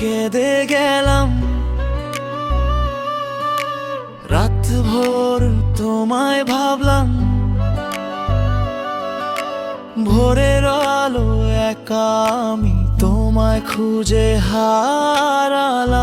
কেঁদে গেলাম, রাত ভোর তোমায় ভাবলাম, ভোরের আলো একা আমি তোমায় খুঁজে হারালাম।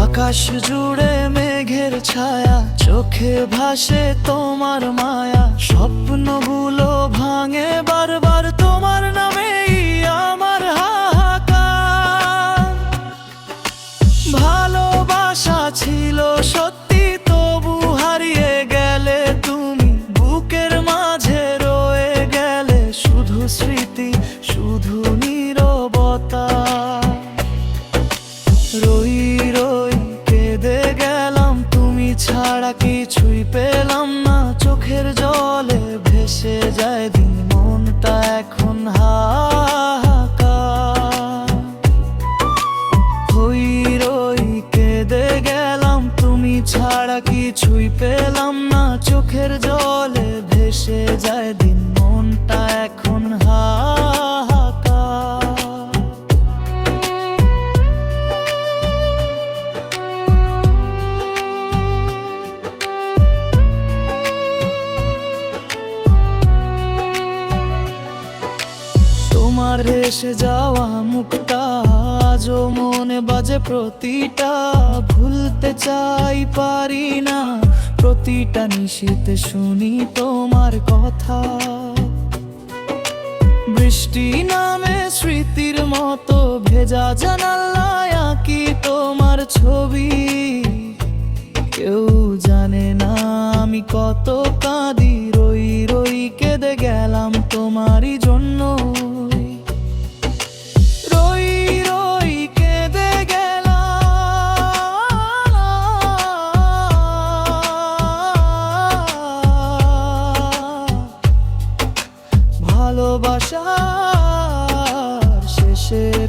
আকাশ জুড়ে মেঘের ছায়া, চোখে ভাসে তোমার মায়া, স্বপ্নগুলো ভাঙে বারবার তোমার নামেই আমার হাহাকার। ভালোবাসা ছিল সত্যি, তবু হারিয়ে গেলে তুমি, বুকের মাঝে রয়ে গেলে শুধু স্মৃতি, শুধু নীরবতা। রই রই কেঁদে গেলাম, তুমি ছাড়া কিছুই পেলাম না, চোখের জলে ভেসে যায় দিন, মনটা এখন হাহাকার। রই রই কেঁদে গেলাম, তুমি ছাড়া কিছুই পেলাম না, চোখের জলে ভেসে যায় দিন, মনটা এখন হাহাকার। তোমার ভেসে যাওয়া মুখটা আজও মনে বাজে প্রতিটা, ভুলতে চাই পারি না, প্রতিটা নিশীথে শুনি তোমার কথা। বৃষ্টি নামে স্মৃতির মতো ভেজা জানালায় আঁকি তোমার ছবি, কেউ জানে না আমি কত কাঁদি, রই রই কেঁদে গেলাম তোমারই জন্য। রই রই কেঁদে গেলাম, ভালোবাসার শেষের